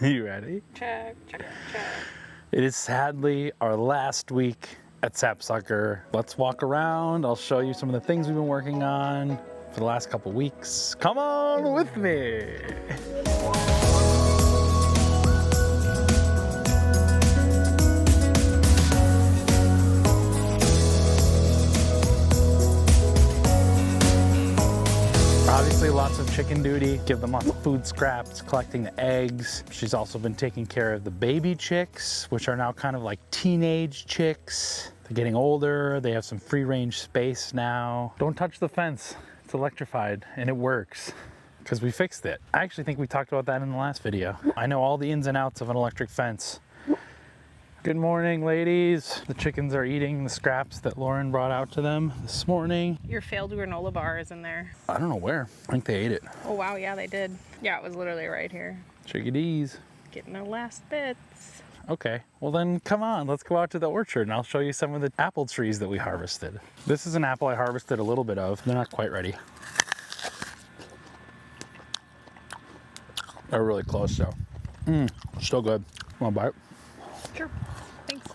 You ready? Check, check, check. It is sadly our last week at Sapsucker. Let's walk around. I'll show you some of the things we've been working on for the last couple weeks. Come on with me. Obviously lots of chicken duty, give them lots of food scraps, collecting the eggs. She's also been taking care of the baby chicks, which are now kind of like teenage chicks. They're getting older, they have some free range space now. Don't touch the fence, it's electrified and it works because we fixed it. I actually think we talked about that in the last video. I know all the ins and outs of an electric fence. Good morning, ladies. The chickens are eating the scraps that Lauren brought out to them this morning. Your failed granola bar is in there. I don't know where. I think they ate it. Oh wow, yeah they did. Yeah, it was literally right here. Chickadees. Getting the last bits. Okay, well then come on, let's go out to the orchard and I'll show you some of the apple trees that we harvested. This is an apple I harvested a little bit of. They're not quite ready. They're really close though. Still good. Want a bite? Sure, thanks.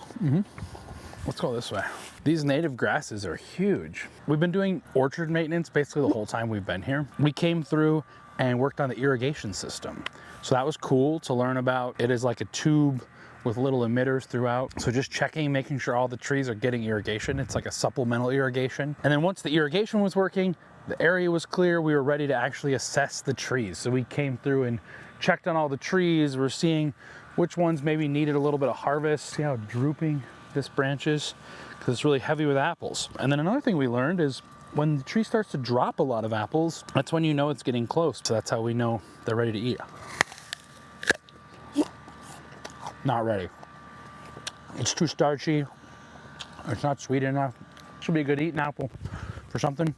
Let's go this way. These native grasses are huge. We've been doing orchard maintenance basically the whole time we've been here. We came through and worked on the irrigation system. So that was cool to learn about. It is like a tube with little emitters throughout. So just checking, making sure all the trees are getting irrigation. It's like a supplemental irrigation. And then once the irrigation was working, the area was clear, we were ready to actually assess the trees. So we came through and checked on all the trees. We're seeing which ones maybe needed a little bit of harvest. See how drooping this branch is? Because it's really heavy with apples. And then another thing we learned is when the tree starts to drop a lot of apples, that's when you know it's getting close. So that's how we know they're ready to eat. Not ready. It's too starchy. It's not sweet enough. Should be a good eating apple for something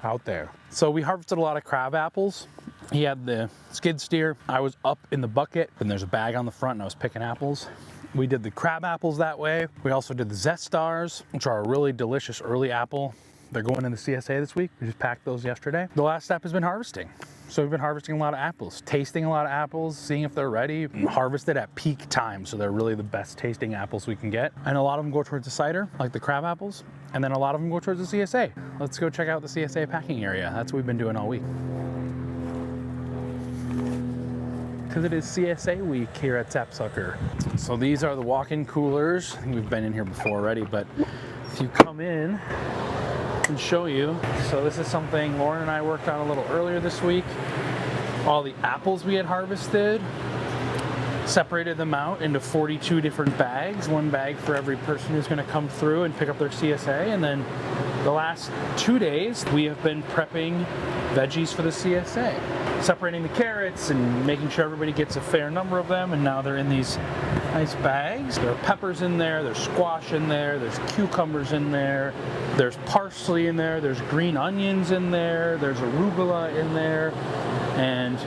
out there. So we harvested a lot of crab apples. He had the skid steer. I was up in the bucket and there's a bag on the front and I was picking apples. We did the crab apples that way. We also did the zest stars, which are a really delicious early apple. They're going in the CSA this week. We just packed those yesterday. The last step has been harvesting. So we've been harvesting a lot of apples, tasting a lot of apples, seeing if they're ready, and harvested at peak time. So they're really the best tasting apples we can get. And a lot of them go towards the cider, like the crab apples. And then a lot of them go towards the CSA. Let's go check out the CSA packing area. That's what we've been doing all week. Because it is CSA week here at Sapsucker. So these are the walk-in coolers. I think we've been in here before already, but if you come in, I can show you. So this is something Lauren and I worked on a little earlier this week. All the apples we had harvested, separated them out into 42 different bags, one bag for every person who's gonna come through and pick up their CSA. And then the last 2 days, we have been prepping veggies for the CSA. Separating the carrots and making sure everybody gets a fair number of them, and now they're in these nice bags. There are peppers in there, there's squash in there, there's cucumbers in there, there's parsley in there, there's green onions in there, there's arugula in there, and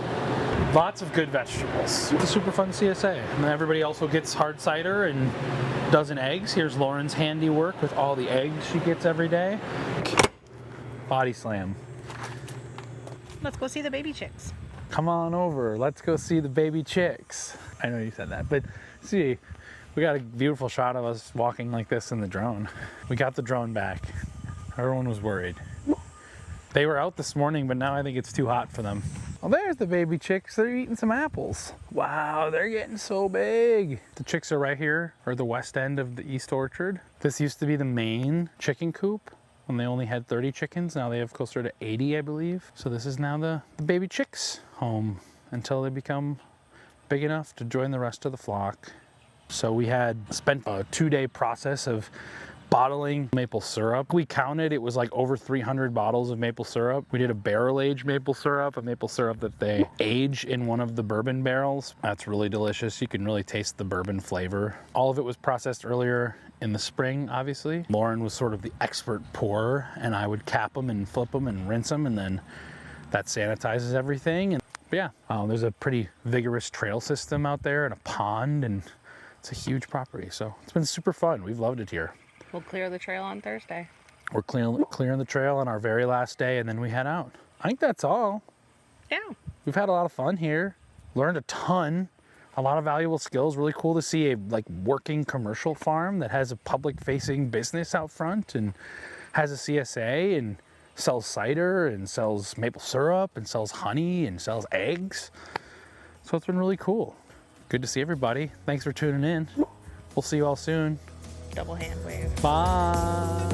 lots of good vegetables. It's a super fun CSA. And then everybody also gets hard cider and a dozen eggs. Here's Lauren's handiwork with all the eggs she gets every day. Body slam. Let's go see the baby chicks. Come on over, let's go see the baby chicks. I know you said that, but see, we got a beautiful shot of us walking like this in the drone. We got the drone back. Everyone was worried. They were out this morning, but now I think it's too hot for them. Well, there's the baby chicks. They're eating some apples. Wow, they're getting so big. The chicks are right here, or the west end of the east orchard. This used to be the main chicken coop when they only had 30 chickens. Now they have closer to 80, I believe. So this is now the baby chicks home until they become big enough to join the rest of the flock. So we had spent a 2-day process of bottling maple syrup. We counted, it was like over 300 bottles of maple syrup. We did a barrel-aged maple syrup, a maple syrup that they age in one of the bourbon barrels. That's really delicious. You can really taste the bourbon flavor. All of it was processed earlier in the spring, obviously. Lauren was sort of the expert pourer, and I would cap them and flip them and rinse them, and then that sanitizes everything. But yeah, there's a pretty vigorous trail system out there and a pond, and it's a huge property. So it's been super fun. We've loved it here. We'll clear the trail on Thursday. We're clearing the trail on our very last day, and then we head out. I think that's all. Yeah. We've had a lot of fun here. Learned a ton. a lot of valuable skills. Really cool to see a like working commercial farm that has a public facing business out front and has a CSA and sells cider and sells maple syrup and sells honey and sells eggs. So it's been really cool. Good to see everybody. Thanks for tuning in. We'll see you all soon. Double hand wave. Bye.